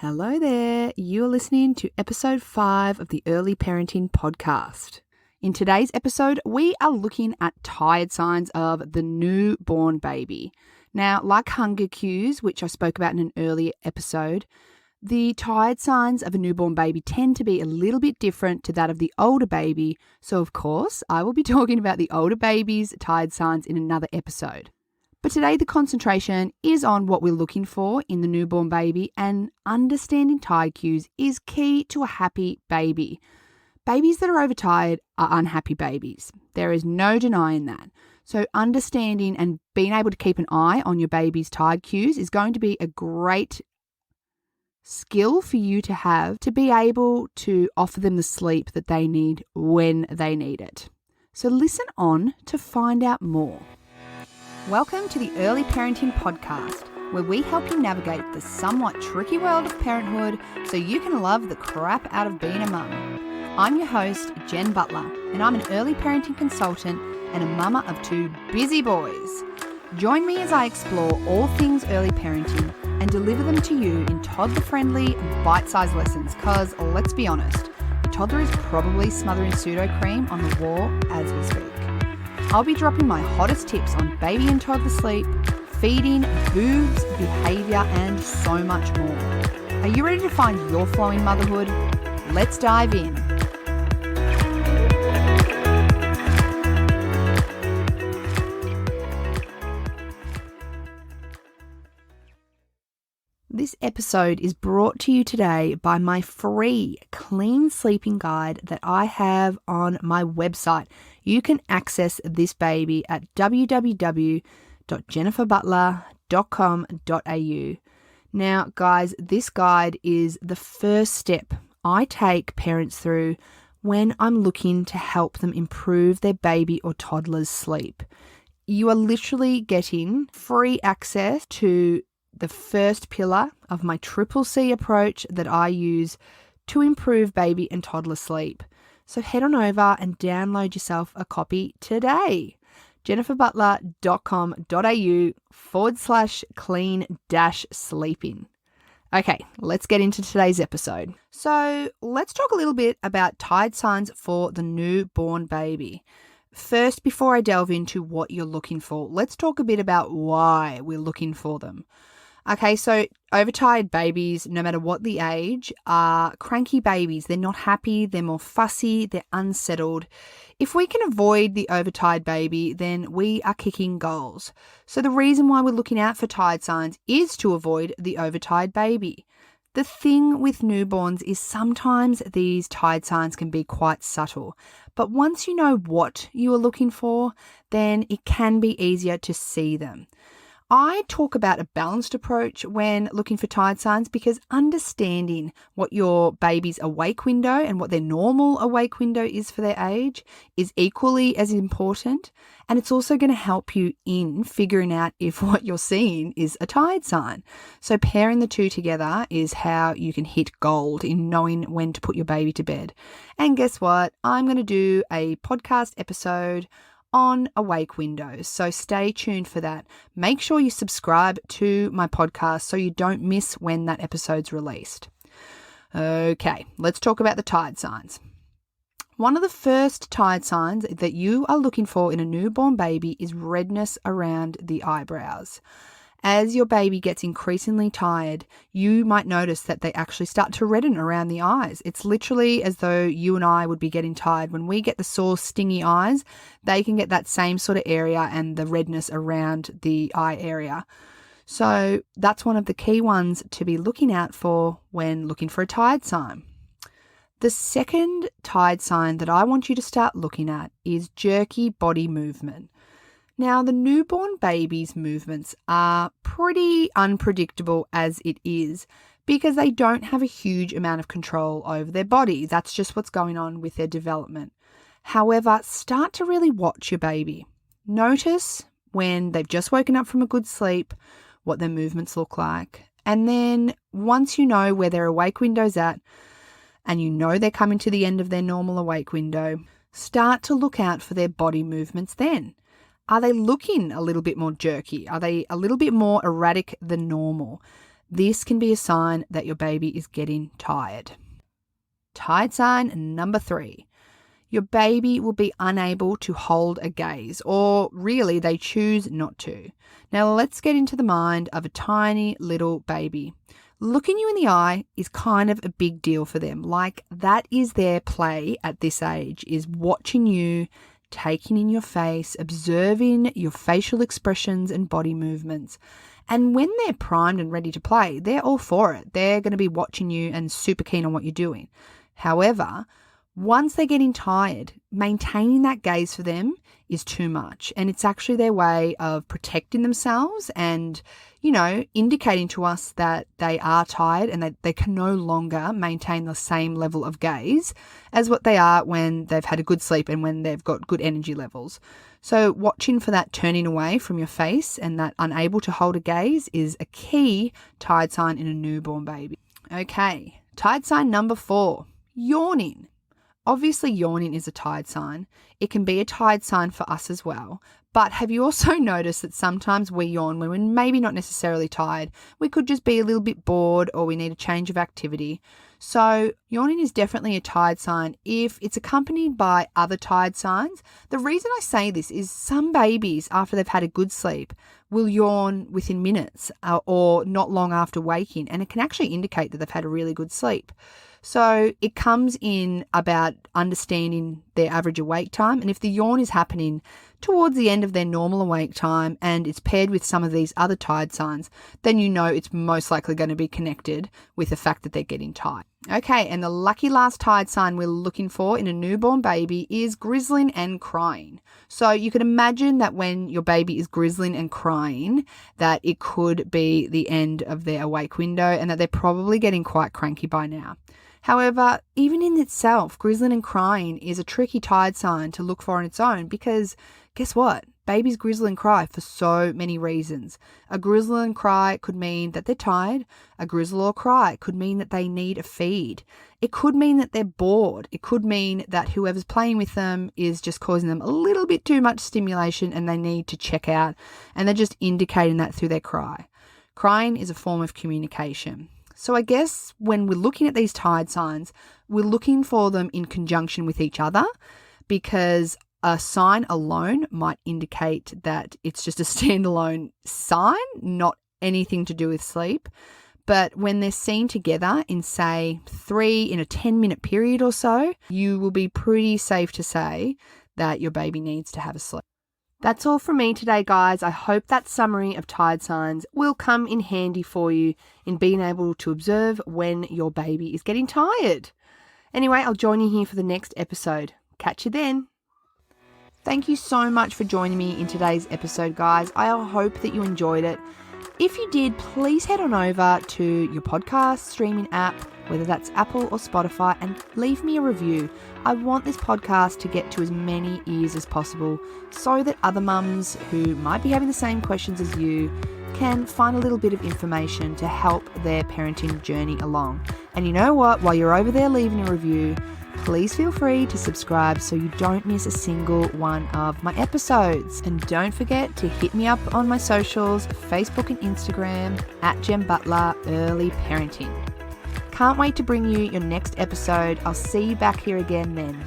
Hello there. You're listening to episode 5 of the Early Parenting Podcast. In today's episode, we are looking at tired signs of the newborn baby. Now, like hunger cues, which I spoke about in an earlier episode, the tired signs of a newborn baby tend to be a little bit different to that of the older baby. So, of course, I will be talking about the older baby's tired signs in another episode. But today the concentration is on what we're looking for in the newborn baby, and understanding tired cues is key to a happy baby. Babies that are overtired are unhappy babies. There is no denying that. So understanding and being able to keep an eye on your baby's tired cues is going to be a great skill for you to have to be able to offer them the sleep that they need when they need it. So listen on to find out more. Welcome to the Early Parenting Podcast, where we help you navigate the somewhat tricky world of parenthood so you can love the crap out of being a mum. I'm your host, Jen Butler, and I'm an early parenting consultant and a mama of 2 busy boys. Join me as I explore all things early parenting and deliver them to you in toddler-friendly, bite-sized lessons because, let's be honest, your toddler is probably smothering pseudo-cream on the wall as we speak. I'll be dropping my hottest tips on baby and toddler sleep, feeding, boobs, behaviour, and so much more. Are you ready to find your flow in motherhood? Let's dive in. This episode is brought to you today by my free clean sleeping guide that I have on my website. You can access this baby at www.jenniferbutler.com.au. Now, guys, this guide is the first step I take parents through when I'm looking to help them improve their baby or toddler's sleep. You are literally getting free access to the first pillar of my CCC approach that I use to improve baby and toddler sleep. So head on over and download yourself a copy today. jenniferbutler.com.au/clean-sleeping. Okay, let's get into today's episode. So let's talk a little bit about tired signs for the newborn baby. First, before I delve into what you're looking for, let's talk a bit about why we're looking for them. Okay, so overtired babies, no matter what the age, are cranky babies. They're not happy, they're more fussy, they're unsettled. If we can avoid the overtired baby, then we are kicking goals. So the reason why we're looking out for tired signs is to avoid the overtired baby. The thing with newborns is sometimes these tired signs can be quite subtle, but once you know what you are looking for, then it can be easier to see them. I talk about a balanced approach when looking for tired signs because understanding what your baby's awake window and what their normal awake window is for their age is equally as important. And it's also going to help you in figuring out if what you're seeing is a tired sign. So pairing the two together is how you can hit gold in knowing when to put your baby to bed. And guess what? I'm going to do a podcast episode on awake windows. So stay tuned for that. Make sure you subscribe to my podcast so you don't miss when that episode's released. Okay, let's talk about the tired signs. One of the first tired signs that you are looking for in a newborn baby is redness around the eyebrows. As your baby gets increasingly tired, you might notice that they actually start to redden around the eyes. It's literally as though you and I would be getting tired. When we get the sore, stingy eyes, they can get that same sort of area and the redness around the eye area. So that's one of the key ones to be looking out for when looking for a tired sign. The second tired sign that I want you to start looking at is jerky body movement. Now, the newborn baby's movements are pretty unpredictable as it is because they don't have a huge amount of control over their body. That's just what's going on with their development. However, start to really watch your baby. Notice when they've just woken up from a good sleep, what their movements look like. And then once you know where their awake window's at and you know they're coming to the end of their normal awake window, start to look out for their body movements then. Are they looking a little bit more jerky? Are they a little bit more erratic than normal? this can be a sign that your baby is getting tired. Tired sign number 3. Your baby will be unable to hold a gaze, or really they choose not to. Now let's get into the mind of a tiny little baby. Looking you in the eye is kind of a big deal for them. Like, that is their play at this age, is watching you, taking in your face, observing your facial expressions and body movements. And when they're primed and ready to play, they're all for it. They're going to be watching you and super keen on what you're doing. However, once they're getting tired, maintaining that gaze for them is too much. And it's actually their way of protecting themselves and, indicating to us that they are tired and that they can no longer maintain the same level of gaze as what they are when they've had a good sleep and when they've got good energy levels. So watching for that turning away from your face and that unable to hold a gaze is a key tired sign in a newborn baby. Okay, tired sign number 4, yawning. Obviously, yawning is a tired sign. It can be a tired sign for us as well. But have you also noticed that sometimes we yawn when we're maybe not necessarily tired? We could just be a little bit bored or we need a change of activity. So yawning is definitely a tired sign if it's accompanied by other tired signs. The reason I say this is some babies, after they've had a good sleep, will yawn within minutes or not long after waking, and it can actually indicate that they've had a really good sleep. So it comes in about understanding their average awake time. And if the yawn is happening towards the end of their normal awake time and it's paired with some of these other tired signs, then it's most likely going to be connected with the fact that they're getting tired. Okay, and the lucky last tired sign we're looking for in a newborn baby is grizzling and crying. So you can imagine that when your baby is grizzling and crying, that it could be the end of their awake window and that they're probably getting quite cranky by now. However, even in itself, grizzling and crying is a tricky tired sign to look for on its own because guess what? Babies grizzle and cry for so many reasons. A grizzle and cry could mean that they're tired. A grizzle or cry could mean that they need a feed. It could mean that they're bored. It could mean that whoever's playing with them is just causing them a little bit too much stimulation and they need to check out, and they're just indicating that through their cry. Crying is a form of communication. So I guess when we're looking at these tired signs, we're looking for them in conjunction with each other, because a sign alone might indicate that it's just a standalone sign, not anything to do with sleep. But when they're seen together in, say, 3 in a 10-minute period or so, you will be pretty safe to say that your baby needs to have a sleep. That's all from me today, guys. I hope that summary of tired signs will come in handy for you in being able to observe when your baby is getting tired. Anyway, I'll join you here for the next episode. Catch you then. Thank you so much for joining me in today's episode, guys. I hope that you enjoyed it. If you did, please head on over to your podcast streaming app, whether that's Apple or Spotify, and leave me a review. I want this podcast to get to as many ears as possible so that other mums who might be having the same questions as you can find a little bit of information to help their parenting journey along. And you know what? While you're over there leaving a review, please feel free to subscribe so you don't miss a single one of my episodes. And don't forget to hit me up on my socials, Facebook and Instagram, @JemButlerEarlyParenting. Can't wait to bring you your next episode. I'll see you back here again then.